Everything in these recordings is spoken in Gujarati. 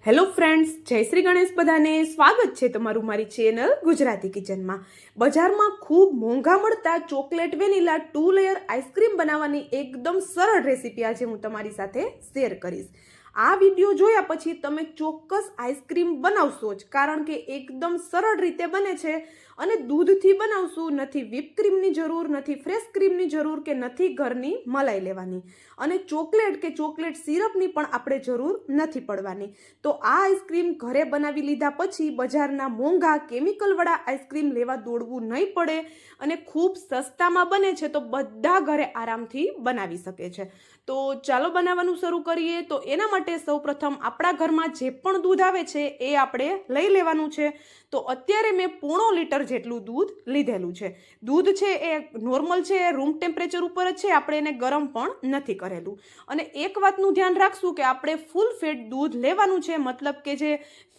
હેલો ફ્રેન્ડ્સ, જય શ્રી ગણેશ. બધાને સ્વાગત છે તમારું મારી ચેનલ ગુજરાતી કિચનમાં. બજારમાં ખૂબ મોંઘા મળતા ચોકલેટ વેનીલા 2 લેયર આઈસ્ક્રીમ બનાવવાની એકદમ સરળ રેસીપી આજે હું તમારી સાથે શેર કરીશ. આ વિડીયો જોયા પછી તમે ચોક્કસ આઈસ્ક્રીમ બનાવશો જ, કારણ કે એકદમ સરળ રીતે બને છે અને દૂધથી બનાવશું. નથી વ્હીપ ક્રીમની જરૂર, નથી ફ્રેશ ક્રીમની જરૂર કે નથી ઘરની મલાઈ લેવાની, અને ચોકલેટ કે ચોકલેટ સિરપની પણ આપણે જરૂર નથી પડવાની. તો આ આઈસ્ક્રીમ ઘરે બનાવી લીધા પછી બજારના મોંઘા કેમિકલવાળા આઈસ્ક્રીમ લેવા દોડવું નહીં પડે અને ખૂબ સસ્તામાં બને છે, તો બધા ઘરે આરામથી બનાવી શકે છે. તો ચાલો બનાવવાનું શરૂ કરીએ. તો એના માટે સૌપ્રથમ આપણા ઘરમાં જે પણ દૂધ આવે છે એ આપણે લઈ લેવાનું છે. તો અત્યારે મેં 1.5 લીટર જેટલું દૂધ લીધેલું છે. દૂધ છે એ નોર્મલ છે, રૂમ ટેમ્પરેચર ઉપર જ છે, આપણે એને ગરમ પણ નથી કરેલું. અને એક વાતનું ધ્યાન રાખશું કે આપણે ફૂલ ફેટ દૂધ લેવાનું છે, મતલબ કે જે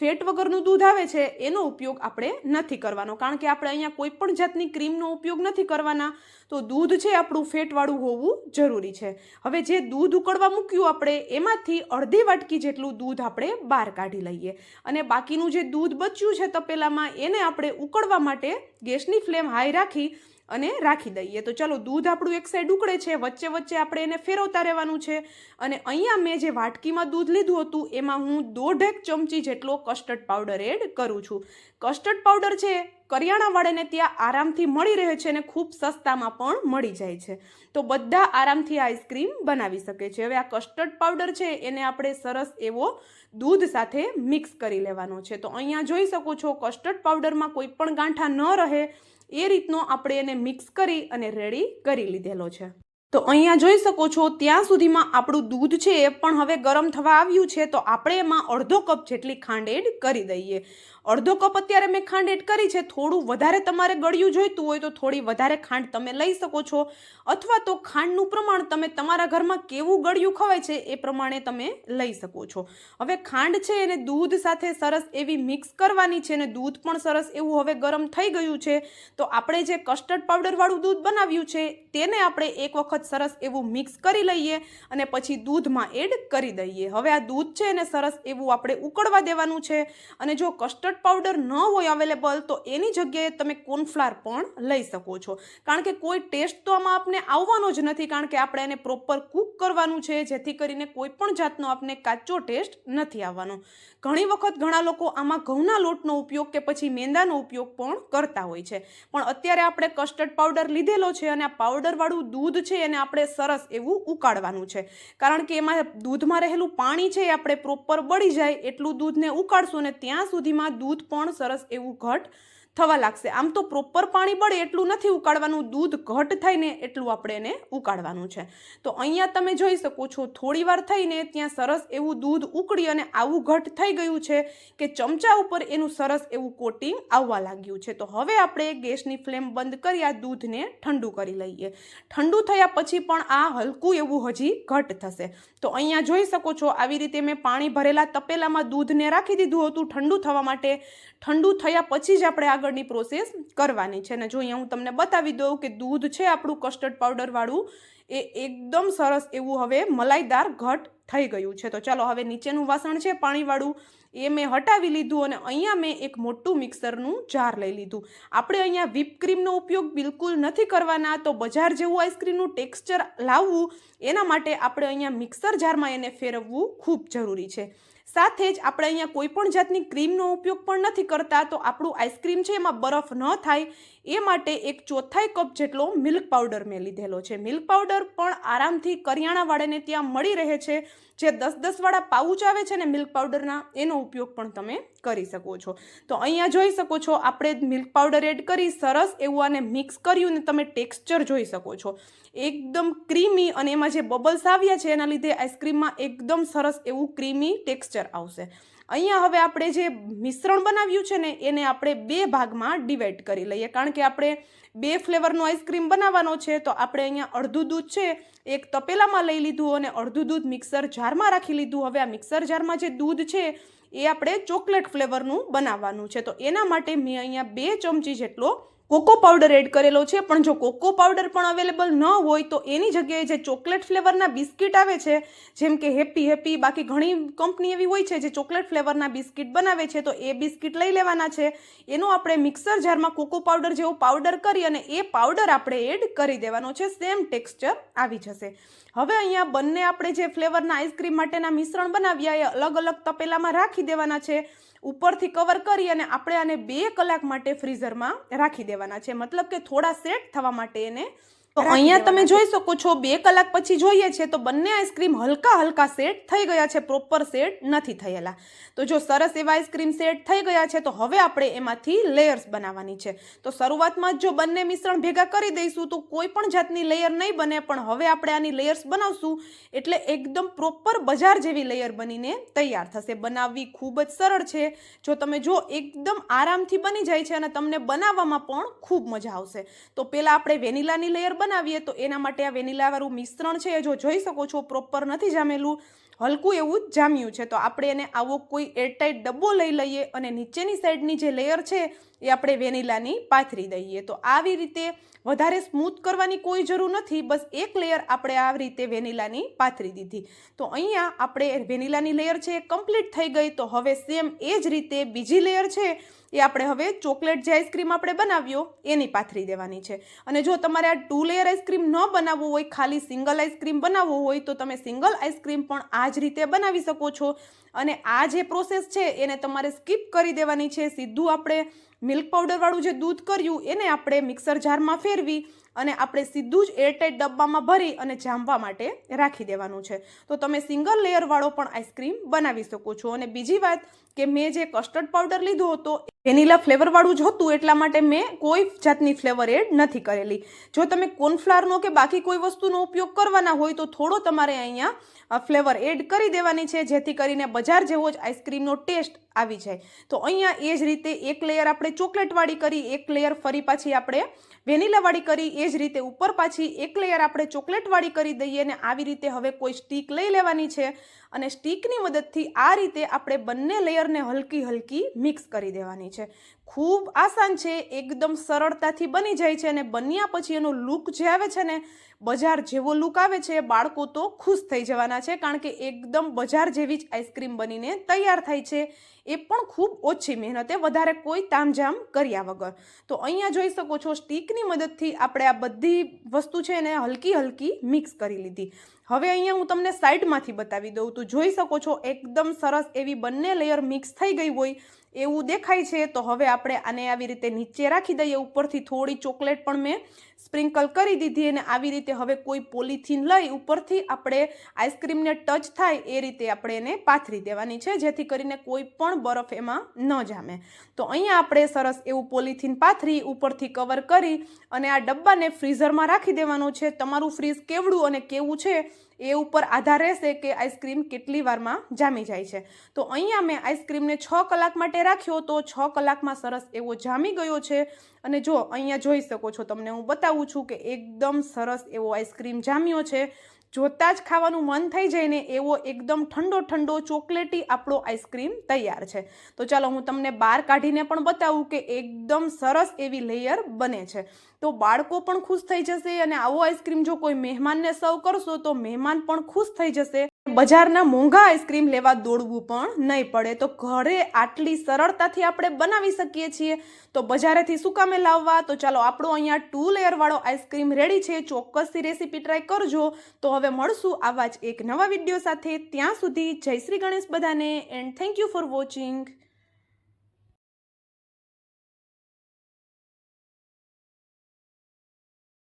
ફેટ વગરનું દૂધ આવે છે એનો ઉપયોગ આપણે નથી કરવાનો, કારણ કે આપણે અહીંયા કોઈ પણ જાતની ક્રીમનો ઉપયોગ નથી કરવાના. તો દૂધ છે આપણું ફેટવાળું હોવું જરૂરી છે. હવે જે દૂધ ઉકળવા મૂક્યું આપણે, એમાંથી અડધી વાટકી જેટલું દૂધ આપણે બહાર કાઢી લઈએ, અને બાકીનું જે દૂધ બચ્યું છે તપેલામાં એને આપણે ઉકળવા માટે ગેસની ફ્લેમ હાઈ રાખી અને રાખી દઈએ. તો ચલો, દૂધ આપણું એક સાઈડ ઉકળે છે, વચ્ચે વચ્ચે આપણે એને ફેરવતા રહેવાનું છે. અને અહીંયા મેં જે વાટકીમાં દૂધ લીધું હતું એમાં હું 1.5 ચમચી જેટલો કસ્ટર્ડ પાવડર એડ કરું છું. કસ્ટર્ડ પાવડર છે કરિયાણાવાળાને ત્યાં આરામથી મળી રહે છે અને ખૂબ સસ્તામાં પણ મળી જાય છે. તો બધા આરામથી આઈસ્ક્રીમ બનાવી શકે છે. હવે આ કસ્ટર્ડ પાવડર છે એને આપણે સરસ એવો દૂધ સાથે મિક્સ કરી લેવાનો છે. તો અહીંયા જોઈ શકો છો, કસ્ટર્ડ પાવડરમાં કોઈ પણ ગાંઠા ન રહે એ રીતનો આપણે એને મિક્સ કરી અને રેડી કરી લીધેલો છે. તો અહીંયા જોઈ શકો છો, ત્યાં સુધીમાં આપણું દૂધ છે એ પણ હવે ગરમ થવા આવ્યું છે. તો આપણે એમાં અડધો કપ જેટલી ખાંડ એડ કરી દઈએ. અડધો કપ અત્યારે મેં ખાંડ એડ કરી છે. થોડું વધારે તમારે ગળ્યું જોઈતું હોય તો થોડી વધારે ખાંડ તમે લઈ શકો છો, અથવા તો ખાંડનું પ્રમાણ તમે તમારા ઘરમાં કેવું ગળ્યું ખવાય છે એ પ્રમાણે તમે લઈ શકો છો. હવે ખાંડ છે એને દૂધ સાથે સરસ એવી મિક્સ કરવાની છે, અને દૂધ પણ સરસ એવું હવે ગરમ થઈ ગયું છે. તો આપણે જે કસ્ટર્ડ પાવડરવાળું દૂધ બનાવ્યું છે તેને આપણે એક વખત સરસ એવું મિક્સ કરી લઈએ અને પછી દૂધમાં એડ કરી દઈએ. હવે આ દૂધ છે એને સરસ એવું આપણે ઉકળવા દેવાનું છે. અને જો કસ્ટર્ડ પાવડર ન હોય અવેલેબલ તો એની જગ્યાએ તમે કોર્નફ્લાવર પણ લઈ શકો છો, કારણ કે કોઈ ટેસ્ટ તો આમાં આપણે આવવાનો જ નથી, કારણ કે આપણે એને પ્રોપર કૂક કરવાનું છે, જેથી કરીને કોઈ પણ જાતનો આપણે કાચો ટેસ્ટ નથી આવવાનો. ઘણી વખત ઘણા લોકો આમાં ઘઉંના લોટનો ઉપયોગ કે પછી મેંદાનો ઉપયોગ પણ કરતા હોય છે, પણ અત્યારે આપણે કસ્ટર્ડ પાવડર લીધેલો છે અને આ પાવડરવાળું દૂધ છે એને આપણે સરસ એવું ઉકાળવાનું છે, કારણ કે એમાં દૂધમાં રહેલું પાણી છે એ આપણે પ્રોપર બળી જાય એટલું દૂધને ઉકાળશું, અને ત્યાં સુધીમાં દૂધ પણ સરસ એવું ઘટ થવા લાગશે. આમ તો પ્રોપર પાણી બળે એટલું નથી ઉકાળવાનું, દૂધ ઘટ થાય ને એટલું આપણે એને ઉકાળવાનું છે. તો અહીંયા તમે જોઈ શકો છો, થોડી વાર થઈને ત્યાં સરસ એવું દૂધ ઉકળી અને આવું ઘટ થઈ ગયું છે કે ચમચા ઉપર એનું સરસ એવું કોટિંગ આવવા લાગ્યું છે. તો હવે આપણે ગેસની ફ્લેમ બંધ કરી આ દૂધને ઠંડુ કરી લઈએ. ઠંડુ થયા પછી પણ આ હલકું એવું હજી ઘટ થશે. તો અહીંયા જોઈ શકો છો, આવી રીતે મેં પાણી ભરેલા તપેલામાં દૂધને રાખી દીધું હતું ઠંડુ થવા માટે. ઠંડુ થયા પછી જ આપણે આગળની પ્રોસેસ કરવાની છે. અને જો અહીંયા હું તમને બતાવી દઉં કે દૂધ છે આપણું કસ્ટર્ડ પાવડરવાળું એ એકદમ સરસ એવું હવે મલાઈદાર ઘટ થઈ ગયું છે. તો ચાલો, હવે નીચેનું વાસણ છે પાણીવાળું એ મેં હટાવી લીધું, અને અહીંયા મેં એક મોટું મિક્સરનું જાર લઈ લીધું. આપણે અહીંયા વ્હીપ ક્રીમનો ઉપયોગ બિલકુલ નથી કરવાના, તો બજાર જેવું આઈસ્ક્રીમનું ટેક્સચર લાવવું એના માટે આપણે અહીંયા મિક્સર જારમાં એને ફેરવવું ખૂબ જરૂરી છે. સાથે જ આપણે અહીંયા કોઈ પણ જાતની ક્રીમનો ઉપયોગ પણ નથી કરતા, તો આપણું આઈસ્ક્રીમ છે એમાં બરફ ન થાય એ માટે 1/4 કપ જેટલો મિલ્ક પાવડર મેં લીધેલો છે. મિલ્ક પાવડર પણ આરામથી કરિયાણાવાળાને ત્યાં મળી રહે છે. જે 10-10 વાળા પાઉચ આવે છે ને મિલ્ક પાવડરના, એનો ઉપયોગ પણ તમે કરી શકો છો. તો અહીંયા જોઈ શકો છો, આપણે મિલ્ક પાવડર એડ કરી સરસ એવું આને મિક્સ કર્યું, ને તમે ટેક્સચર જોઈ શકો છો એકદમ ક્રીમી, અને એમાં જે બબલ્સ આવ્યા છે એના લીધે આઈસ્ક્રીમમાં એકદમ સરસ એવું ક્રીમી ટેક્સચર આવશે. અહીંયા હવે આપણે જે મિશ્રણ બનાવ્યું છે ને એને આપણે 2 ભાગમાં ડિવાઈડ કરી લઈએ, કારણ કે આપણે 2 ફ્લેવરનો આઈસ્ક્રીમ બનાવવાનો છે. તો આપણે અહીંયા અડધું દૂધ છે એક તપેલામાં લઈ લીધું અને અડધું દૂધ મિક્સર જારમાં રાખી લીધું. હવે આ મિક્સર જારમાં જે દૂધ છે એ આપણે ચોકલેટ ફ્લેવરનું બનાવવાનું છે. તો એના માટે મેં અહીંયા 2 ચમચી જેટલો કોકો પાવડર એડ કરેલો છે, પણ જો કોકો પાવડર પણ અવેલેબલ ન હોય તો એની જગ્યાએ જે ચોકલેટ ફ્લેવરના બિસ્કિટ આવે છે, જેમ કે હેપી, બાકી ઘણી કંપની એવી હોય છે જે ચોકલેટ ફ્લેવરના બિસ્કિટ બનાવે છે, તો એ બિસ્કિટ લઈ લેવાના છે. એનો આપણે મિક્સર જારમાં કોકો પાવડર જેવો પાવડર કરી અને એ પાવડર આપણે એડ કરી દેવાનો છે. સેમ ટેક્સચર આવી જશે. હવે અહીંયા બંને આપણે જે ફ્લેવરના આઈસ્ક્રીમ માટેના મિશ્રણ બનાવ્યા એ અલગ અલગ તપેલામાં રાખી દેવાના છે. ઉપરથી કવર કરી અને આપણે આને 2 કલાક માટે ફ્રીઝરમાં રાખી દેવાના છે, મતલબ કે થોડા સેટ થવા માટે એને. તો અહીંયા તમે જોઈ શકો છો 2 કલાક પછી જોઈએ છે તો બંને આઈસ્ક્રીમ હલકા સેટ થઈ ગયા છે, પ્રોપર સેટ નથી થયેલા. તો જો સરસ એવા આઈસ્ક્રીમ સેટ થઈ ગયા છે તો હવે આપણે એમાંથી લેયર્સ બનાવવાની છે. તો શરૂઆતમાં જો બંને મિશ્રણ ભેગા કરી દઈશું તો કોઈ પણ જાતની લેયર નહીં બને, પણ હવે આપણે આની લેયર્સ બનાવશું એટલે એકદમ પ્રોપર બજાર જેવી લેયર બનીને તૈયાર થશે. બનાવવી ખૂબ જ સરળ છે. જો તમે જો એકદમ આરામથી બની જાય છે અને તમને બનાવવામાં પણ ખૂબ મજા આવશે. તો પહેલાં આપણે વેનીલાની લેયર બનાવીએ. તો એના માટે આ વેનીલા વાળું મિશ્રણ છે, જો જોઈ શકો છો પ્રોપર નથી જામેલું, હલકું એવું જ જામ્યું છે. તો આપણે એને આવો કોઈ એરટાઈટ ડબ્બો લઈ લઈએ અને નીચેની સાઈડની જે લેયર છે એ આપણે વેનીલાની પાથરી દઈએ. તો આવી રીતે વધારે સ્મૂથ કરવાની કોઈ જરૂર નથી, બસ એક લેયર આપણે આવી રીતે વેનીલાની પાથરી દીધી. તો અહીંયા આપણે વેનીલાની લેયર છે એ કમ્પ્લીટ થઈ ગઈ. તો હવે સેમ એ જ રીતે બીજી લેયર છે એ આપણે હવે ચોકલેટ જે આઈસ્ક્રીમ આપણે બનાવ્યો એની પાથરી દેવાની છે. અને જો તમારે આ 2 લેયર આઈસ્ક્રીમ ન બનાવવું હોય, ખાલી સિંગલ આઈસ્ક્રીમ બનાવવું હોય તો તમે સિંગલ આઈસ્ક્રીમ પણ આ જ રીતે બનાવી શકો છો. અને આ જે પ્રોસેસ છે એને તમારે સ્કીપ કરી દેવાની છે. સીધું આપણે મિલ્ક પાવડરવાળું જે દૂધ કર્યું એને આપણે મિક્સર જારમાં ફેરવી અને આપણે સીધું જ એરટાઈટ ડબ્બામાં ભરી અને જામવા માટે રાખી દેવાનું છે. તો તમે સિંગલ લેયરવાળો પણ આઈસ્ક્રીમ બનાવી શકો છો. અને બીજી વાત કે મેં જે કસ્ટર્ડ પાવડર લીધો હતો વેનીલા ફ્લેવરવાળું જ હતું, એટલા માટે મેં કોઈ જાતની ફ્લેવર એડ નથી કરેલી. જો તમે કોર્નફ્લાવરનો કે બાકી કોઈ વસ્તુનો ઉપયોગ કરવાના હોય તો થોડો તમારે અહીંયા ફ્લેવર એડ કરી દેવાની છે, જેથી કરીને બજાર જેવો જ આઈસ્ક્રીમનો ટેસ્ટ આવી જાય. તો અહીંયા એ જ રીતે એક લેયર આપણે ચોકલેટવાળી કરી, એક લેયર ફરી પાછી આપણે વેનીલાવાળી કરી, એ જ રીતે ઉપર પાછી એક લેયર આપણે ચોકલેટવાળી કરી દઈએ. અને આવી રીતે હવે કોઈ સ્ટીક લઈ લેવાની છે અને સ્ટીકની મદદથી આ રીતે આપણે બંને લેયરને હલકી મિક્સ કરી દેવાની છે. ખૂબ આસાન છે, એકદમ સરળતાથી બની જાય છે. અને બન્યા પછી એનો લુક જે આવે છે ને, બજાર જેવો લુક આવે છે, બાળકો તો ખુશ થઈ જવાના છે, કારણ કે એકદમ બજાર જેવી જ આઈસ્ક્રીમ બનીને તૈયાર થાય છે, એ પણ ખૂબ ઓછી મહેનતે, વધારે કોઈ તામઝામ કર્યા વગર. તો અહીંયા જોઈ શકો છો સ્ટીકની મદદથી આપણે આ બધી વસ્તુ છે એને હલકી મિક્સ કરી લીધી. હવે અહીંયા હું તમને સાઈડમાંથી બતાવી દઉં. તો જોઈ શકો છો એકદમ સરસ એવી બંને લેયર મિક્સ થઈ ગઈ હોય એવું દેખાય છે. તો હવે આપણે આને આવી રીતે નીચે રાખી દઈએ. ઉપરથી થોડી ચોકલેટ પણ મેં સ્પ્રિંકલ કરી દીધી અને આવી રીતે હવે કોઈ પોલિથીન લઈ ઉપરથી આપણે આઈસ્ક્રીમને ટચ થાય એ રીતે આપણે એને પાથરી દેવાની છે, જેથી કરીને કોઈ પણ બરફ એમાં ન જામે. તો અહીંયા આપણે સરસ એવું પોલિથીન પાથરી ઉપરથી કવર કરી અને આ ડબ્બાને ફ્રીઝરમાં રાખી દેવાનો છે. તમારું ફ્રીઝ કેવડું અને કેવું છે એ ઉપર આધાર રહેશે કે આઈસ્ક્રીમ કેટલી વારમાં જામી જાય છે. તો અહીંયા મેં આઈસ્ક્રીમને 6 કલાક માટે રાખ્યો, તો 6 કલાકમાં સરસ એવો જામી ગયો છે. અને જો અહીંયા જોઈ શકો છો, તમને હું બતાવું છું કે એકદમ સરસ એવો આઈસ્ક્રીમ જામ્યો છે. જોતાં જ ખાવાનું મન થઈ જાય ને એવો એકદમ ઠંડો ચોકલેટી આપણો આઈસ્ક્રીમ તૈયાર છે. તો ચાલો હું તમને બહાર કાઢીને પણ બતાવું કે એકદમ સરસ એવી લેયર બને છે. તો બાળકો પણ ખુશ થઈ જશે અને આવો આઈસ્ક્રીમ જો કોઈ મહેમાનને સર્વ કરશો તો મહેમાન પણ ખુશ થઈ જશે. બજારના મોંઘા આઈસ્ક્રીમ લેવા દોડવું પણ નહીં પડે. તો ઘરે આટલી સરળતાથી આપણે બનાવી શકીએ છીએ, તો બજારેથી શું કામે લાવવા. તો ચાલો આપણો અહીંયા 2 લેયર વાળો આઈસ્ક્રીમ રેડી છે. ચોક્કસથી રેસીપી ટ્રાય કરજો. તો હવે મળશું આવા જ એક નવા વિડીયો સાથે. ત્યાં સુધી જય શ્રી ગણેશ બધાને, and thank you for watching.